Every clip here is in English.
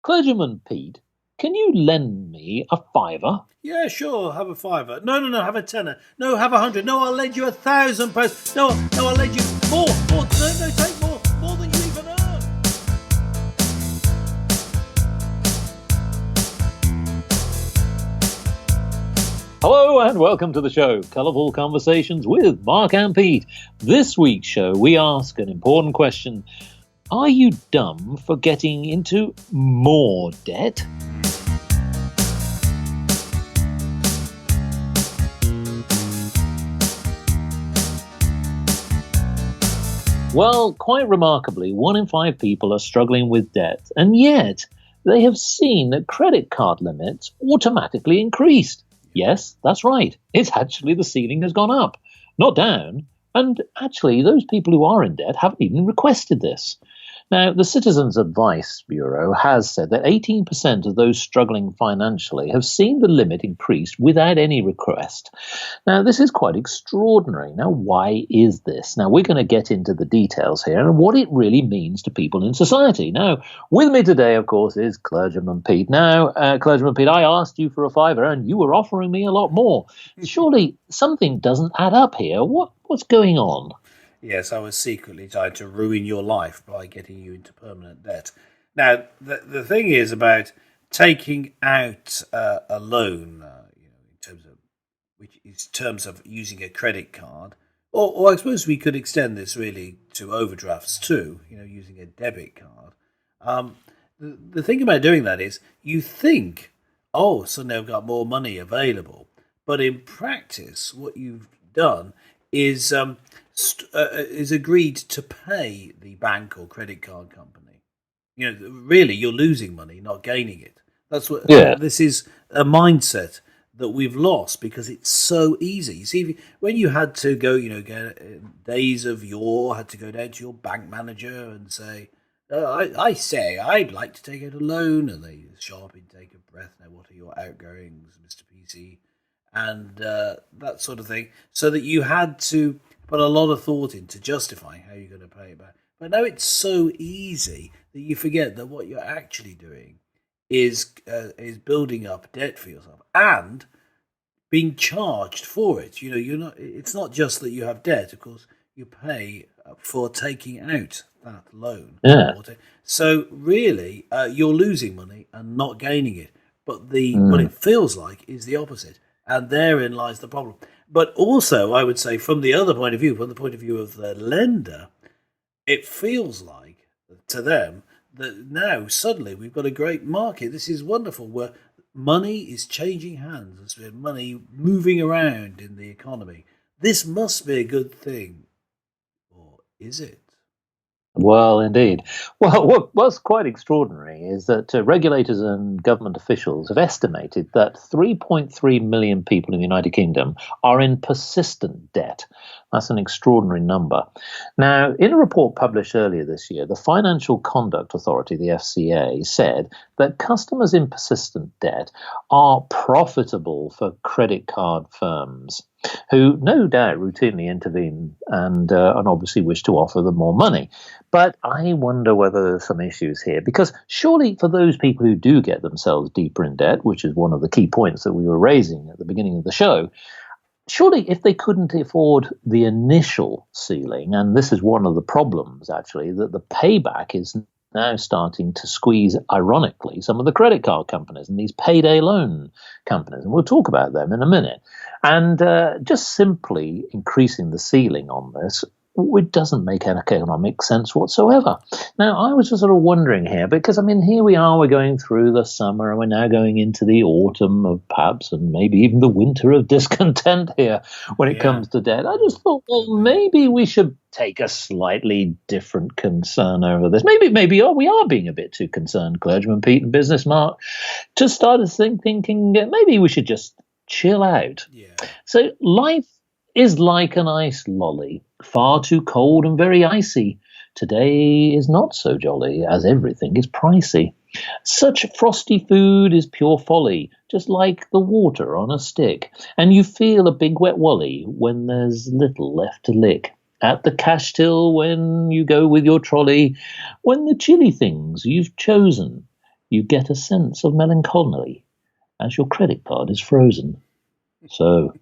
Clergyman Pete, can you lend me a fiver? Yeah, sure. Have a fiver. No. Have a tenner. No, have 100. No, I'll lend you £1,000. No, I'll lend you more. More. No, take more. More than you even earn. Hello and welcome to the show, Colourful Conversations with Mark and Pete. This week's show, we ask an important question. Are you dumb for getting into more debt? Well, quite remarkably, 1 in 5 people are struggling with debt, and yet they have seen that credit card limits automatically increased. Yes, that's right. It's actually the ceiling has gone up, not down. And actually, those people who are in debt haven't even requested this. Now, the Citizens Advice Bureau has said that 18% of those struggling financially have seen the limit increased without any request. Now, this is quite extraordinary. Now, why is this? Now, we're going to get into the details here and what it really means to people in society. Now, with me today, of course, is Clergyman Pete. Now, Clergyman Pete, I asked you for a fiver and you were offering me a lot more. Surely something doesn't add up here. What's going on? Yes, I was secretly trying to ruin your life by getting you into permanent debt. Now, the thing is about taking out a loan, in terms of using a credit card, or I suppose we could extend this really to overdrafts too. Using a debit card. The thing about doing that is you think, oh, suddenly I've got more money available, but in practice, what you've done is agreed to pay the bank or credit card company. Really, you're losing money, not gaining it. That's what. Yeah. This is a mindset that we've lost because it's so easy. You see, when you had to go, days of yore, had to go down to your bank manager and say, I say I'd like to take out a loan, and they sharp intake of breath. Now, what are your outgoings, Mr. PC? And that sort of thing, so that you had to put a lot of thought into justifying how you're going to pay it back. But now it's so easy that you forget that what you're actually doing is building up debt for yourself and being charged for it. You're not. It's not just that you have debt. Of course, you pay for taking out that loan. Yeah. So really, you're losing money and not gaining it. But what it feels like is the opposite. And therein lies the problem. But also, I would say, from the other point of view, from the point of view of the lender, it feels like to them that now suddenly we've got a great market. This is wonderful, where money is changing hands. There's money moving around in the economy. This must be a good thing. Or is it? Well, indeed. Well, what's quite extraordinary is that regulators and government officials have estimated that 3.3 million people in the United Kingdom are in persistent debt. That's an extraordinary number. Now, in a report published earlier this year, the Financial Conduct Authority, the FCA, said that customers in persistent debt are profitable for credit card firms, who no doubt routinely intervene and obviously wish to offer them more money. But I wonder whether there's some issues here, because surely for those people who do get themselves deeper in debt, which is one of the key points that we were raising at the beginning of the show, surely if they couldn't afford the initial ceiling, and this is one of the problems actually, that the payback is now starting to squeeze, ironically, some of the credit card companies and these payday loan companies. And we'll talk about them in a minute. And just simply increasing the ceiling on this, it doesn't make any economic sense whatsoever. Now, I was just sort of wondering here, because, here we are, we're going through the summer, and we're now going into the autumn of perhaps, and maybe even the winter of discontent here when it comes to debt. I just thought, well, maybe we should take a slightly different concern over this. Maybe we are being a bit too concerned, Clergyman Pete and Business Mark, to start thinking maybe we should just chill out. Yeah. So life is like an ice lolly, far too cold and very icy. Today is not so jolly, as everything is pricey. Such frosty food is pure folly, just like the water on a stick, and you feel a big wet wally when there's little left to lick. At the cash till when you go with your trolley, when the chilly things you've chosen you get a sense of melancholy as your credit card is frozen. So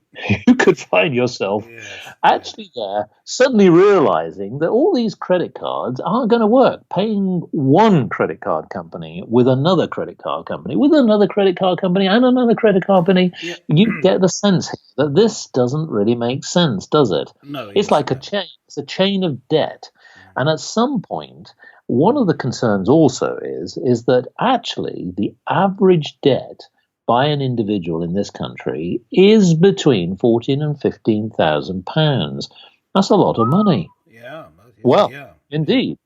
you could find yourself Yes. actually there suddenly realizing that all these credit cards aren't going to work. Paying one credit card company with another credit card company, with another credit card company, and another credit card company, Yeah. you get the sense here that this doesn't really make sense, does it? No. It's Yes. like a chain. It's a chain of debt, and at some point, one of the concerns also is that actually the average debt by an individual in this country is between £14,000 and £15,000. That's a lot of money. Yeah. Well, Yeah. indeed.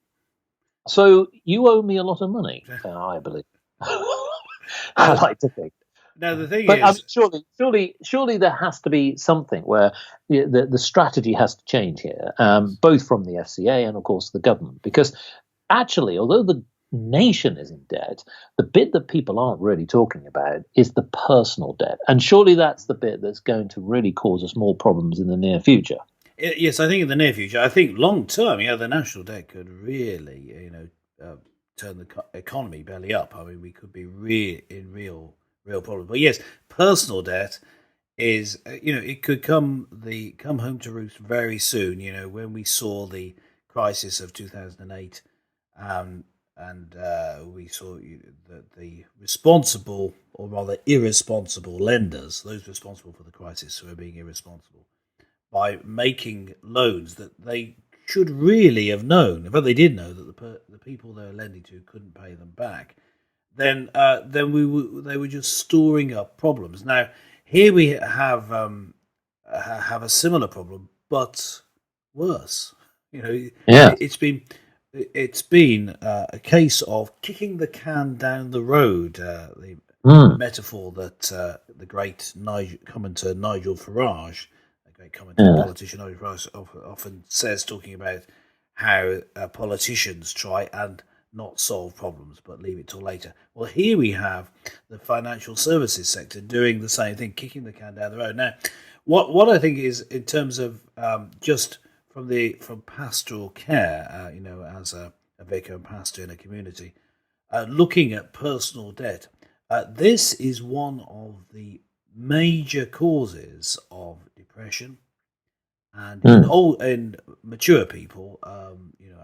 So you owe me a lot of money, I believe. I No. like to think. No. The thing But I is, mean, surely there has to be something where the strategy has to change here, both from the FCA and, of course, the government. Because actually, although the nation is in debt, the bit that people aren't really talking about is the personal debt. And surely that's the bit that's going to really cause us more problems in the near future. yes, I think in the near future, I think long term, the national debt could really, turn the economy belly up. I mean, we could be in real problems. But yes, personal debt is, it could come home to roost very soon. When we saw the crisis of 2008, and we saw that the responsible, or rather irresponsible lenders, those responsible for the crisis, who are being irresponsible by making loans that they should really have known, but they did know that the people they were lending to couldn't pay them back. Then they were just storing up problems. Now here we have a similar problem, but worse. Yeah. It's been a case of kicking the can down the road. The metaphor that the great commentator Nigel Farage, a great commentator, politician Nigel Farage, often says, talking about how politicians try and not solve problems but leave it till later. Well, here we have the financial services sector doing the same thing, kicking the can down the road. Now, what I think is, in terms of just from pastoral care, as a vicar and pastor in a community, looking at personal debt, this is one of the major causes of depression, and in mature people,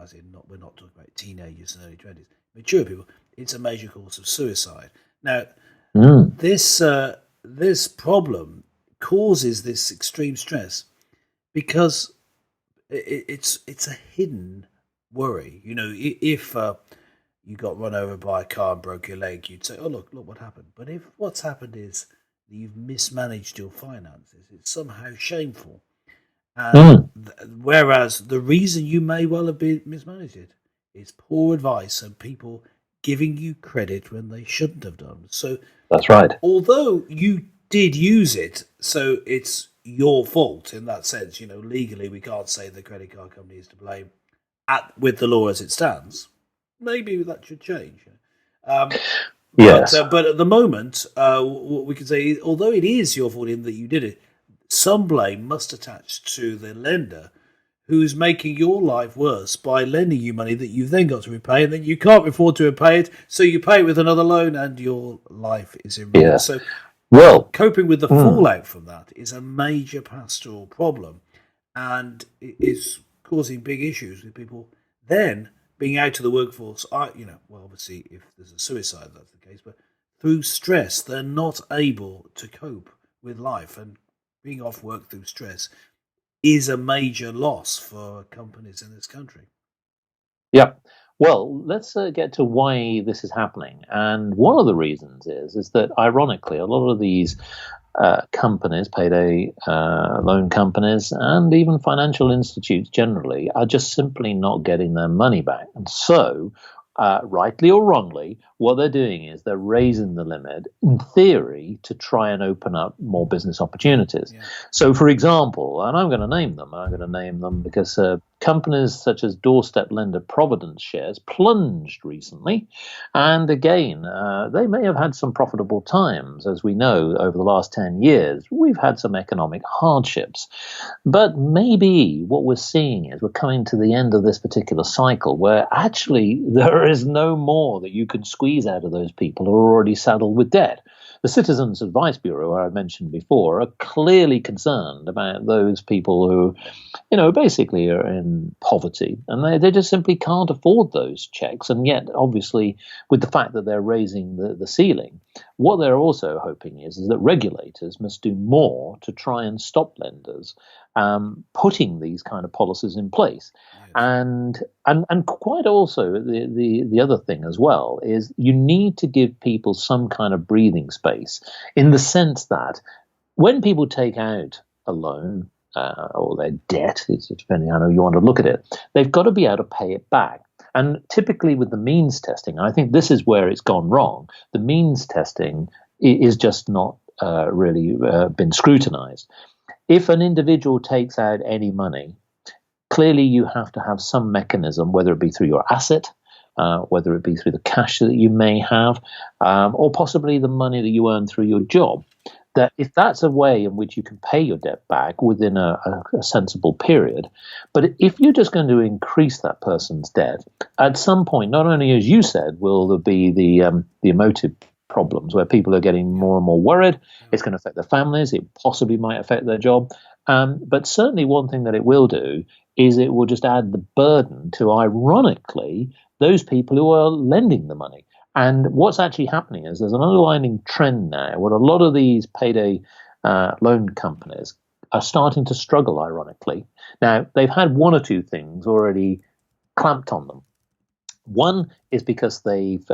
as in we're not talking about teenagers and early 20s, mature people, it's a major cause of suicide. Now, this problem causes this extreme stress because it's a hidden worry. If you got run over by a car and broke your leg, you'd say, "Oh, look what happened." But if what's happened is that you've mismanaged your finances, it's somehow shameful. And whereas the reason you may well have been mismanaged it is poor advice and people giving you credit when they shouldn't have done. So that's right. Although you did use it, so it's your fault in that sense. Legally we can't say the credit card company is to blame with the law as it stands. Maybe that should change. Yes. But at the moment, what we can say, although it is your fault in that you did it, some blame must attach to the lender, who's making your life worse by lending you money that you've then got to repay, and then you can't afford to repay it, so you pay it with another loan, and your life is in ruin. So, coping with the fallout from that is a major pastoral problem, and it is causing big issues with people then being out of the workforce. Obviously, if there's a suicide, that's the case, but through stress, they're not able to cope with life, and being off work through stress is a major loss for companies in this country. Yeah. Well, let's get to why this is happening. And one of the reasons is that, ironically, a lot of these companies, payday loan companies, and even financial institutes generally, are just simply not getting their money back. And so, rightly or wrongly, what they're doing is they're raising the limit, in theory, to try and open up more business opportunities. Yeah. So, for example, and I'm going to name them because Companies such as doorstep lender Providence shares plunged recently. And again, they may have had some profitable times. As we know, over the last 10 years, we've had some economic hardships. But maybe what we're seeing is we're coming to the end of this particular cycle where actually there is no more that you can squeeze out of those people who are already saddled with debt. The Citizens Advice Bureau, I mentioned before, are clearly concerned about those people who, basically are in poverty, and they just simply can't afford those checks. And yet, obviously, with the fact that they're raising the ceiling, what they're also hoping is that regulators must do more to try and stop lenders putting these kind of policies in place. Yes. And quite also the other thing as well is you need to give people some kind of breathing space, in the sense that when people take out a loan or their debt, it's depending on how you want to look at it, they've got to be able to pay it back. And typically with the means testing, I think this is where it's gone wrong. The means testing is just not really been scrutinized. If an individual takes out any money, clearly you have to have some mechanism, whether it be through your asset, whether it be through the cash that you may have, or possibly the money that you earn through your job, that if that's a way in which you can pay your debt back within a sensible period. But if you're just going to increase that person's debt, at some point, not only, as you said, will there be the emotive problems where people are getting more and more worried, it's going to affect their families, it possibly might affect their job. But certainly one thing that it will do is it will just add the burden to, ironically, those people who are lending the money. And what's actually happening is there's an underlying trend now where a lot of these payday loan companies are starting to struggle, ironically. Now, they've had one or two things already clamped on them. One is because they've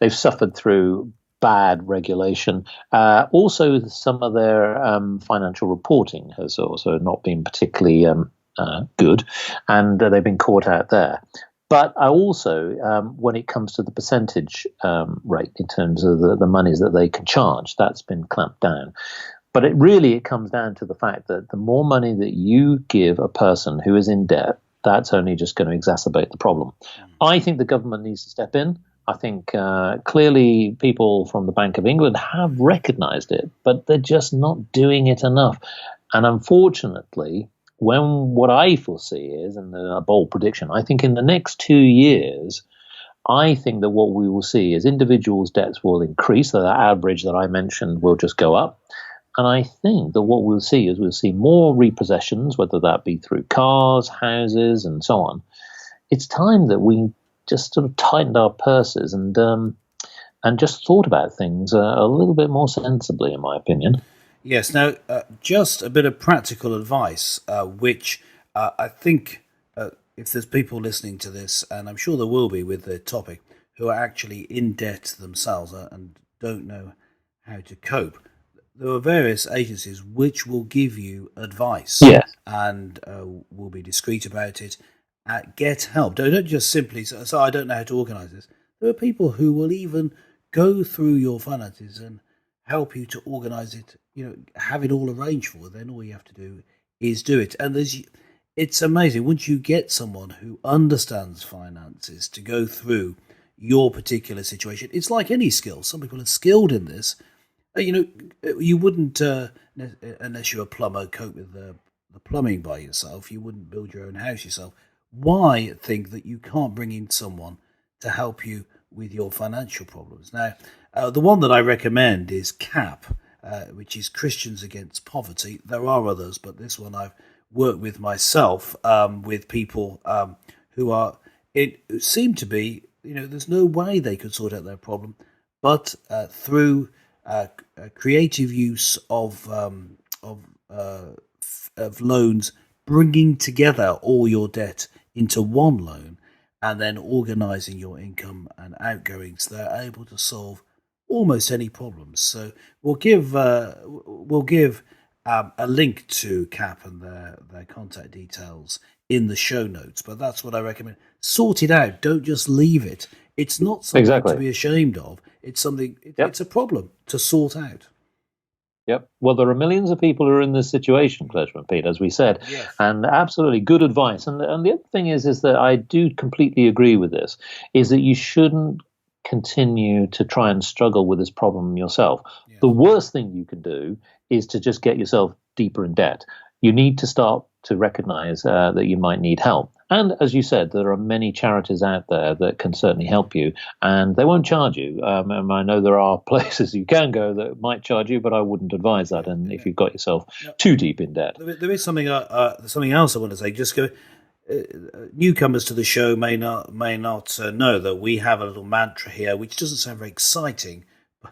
suffered through bad regulation. Also, some of their financial reporting has also not been particularly good, and they've been caught out there. But I also, when it comes to the percentage rate in terms of the monies that they can charge, that's been clamped down. But it comes down to the fact that the more money that you give a person who is in debt, that's only just going to exacerbate the problem. I think the government needs to step in. I think clearly people from the Bank of England have recognised it, but they're just not doing it enough. And unfortunately, what I foresee is, and a bold prediction, I think in the next 2 years, I think that what we will see is individuals' debts will increase, so the average that I mentioned will just go up. And I think that what we'll see is more repossessions, whether that be through cars, houses, and so on. It's time that we just sort of tightened our purses and just thought about things a little bit more sensibly, in my opinion. Yes. Now, just a bit of practical advice, which I think if there's people listening to this, and I'm sure there will be with the topic, who are actually in debt themselves and don't know how to cope, there are various agencies which will give you advice. Yes. And will be discreet about it. Get help. Don't just simply say, so I don't know how to organise this. There are people who will even go through your finances and help you to organise it, have it all arranged for. Then all you have to do is do it. And it's amazing. Once you get someone who understands finances to go through your particular situation, it's like any skill. Some people are skilled in this. You wouldn't, unless you're a plumber, cope with the plumbing by yourself. You wouldn't build your own house yourself. Why think that you can't bring in someone to help you with your financial problems? Now, the one that I recommend is CAP, which is Christians Against Poverty. There are others, but this one I've worked with myself, with people who seem to be, there's no way they could sort out their problem, but through creative use of loans, bringing together all your debt into one loan, and then organising your income and outgoings, they're able to solve almost any problems. So we'll give a link to CAP and their contact details in the show notes. But that's what I recommend. Sort it out. Don't just leave it. It's not something to be ashamed of. It's something. It's a problem to sort out. Yep. Well, there are millions of people who are in this situation, Pleasure and Pete, as we said, Yes. and absolutely good advice. And the other thing is that I do completely agree with this, is that you shouldn't continue to try and struggle with this problem yourself. Yes. The worst thing you can do is to just get yourself deeper in debt. You need to start to recognize that you might need help. And as you said, there are many charities out there that can certainly help you, and they won't charge you. And I know there are places you can go that might charge you, but I wouldn't advise that. And if you've got yourself too deep in debt, there is something else I want to say. Just go. Newcomers to the show may not know that we have a little mantra here, which doesn't sound very exciting,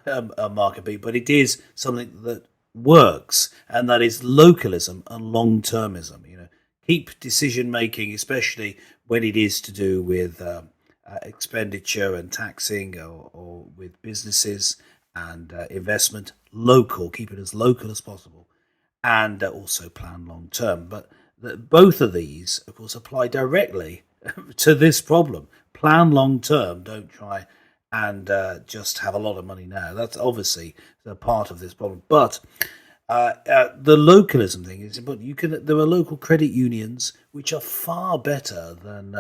Mark and Pete, but it is something that works, and that is localism and long-termism. Keep decision making, especially when it is to do with expenditure and taxing, or with businesses and investment, local. Keep it as local as possible, and also plan long term. But both of these, of course, apply directly to this problem. Plan long term. Don't try and just have a lot of money now. That's obviously a part of this problem. But the localism thing is important. There are local credit unions which are far better than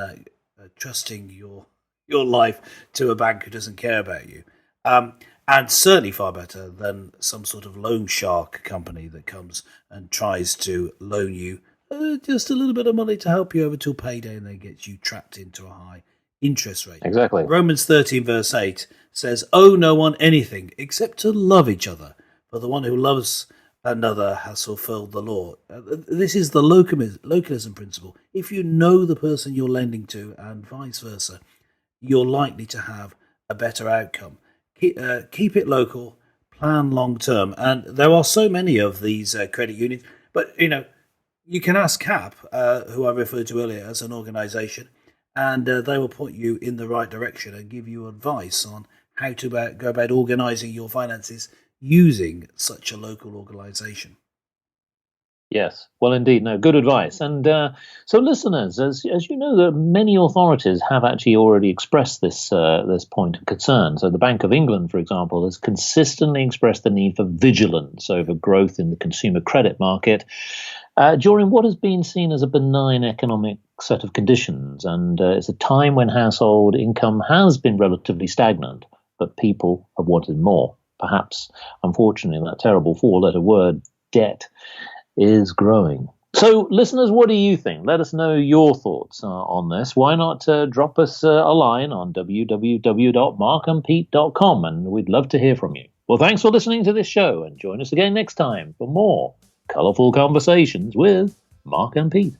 trusting your life to a bank who doesn't care about you, and certainly far better than some sort of loan shark company that comes and tries to loan you just a little bit of money to help you over till payday, and then gets you trapped into a high interest rate. Exactly. Romans 13 verse 8 says, "Owe no one anything except to love each other, for the one who loves another has fulfilled the law." This is the localism principle. If you know the person you're lending to and vice versa, you're likely to have a better outcome. Keep it local, plan long term. And there are so many of these credit unions, but you can ask CAP, who I referred to earlier as an organisation, and they will point you in the right direction and give you advice on how to go about organising your finances using such a local organisation. Yes, well, indeed, no, good advice. And so, listeners, as you know, that many authorities have actually already expressed this point of concern. So, the Bank of England, for example, has consistently expressed the need for vigilance over growth in the consumer credit market during what has been seen as a benign economic set of conditions. And it's a time when household income has been relatively stagnant, but people have wanted more. Perhaps, unfortunately, that terrible four-letter word, debt, is growing. So, listeners, what do you think? Let us know your thoughts on this. Why not drop us a line on www.markandpete.com, and we'd love to hear from you. Well, thanks for listening to this show, and join us again next time for more Colourful Conversations with Mark and Pete.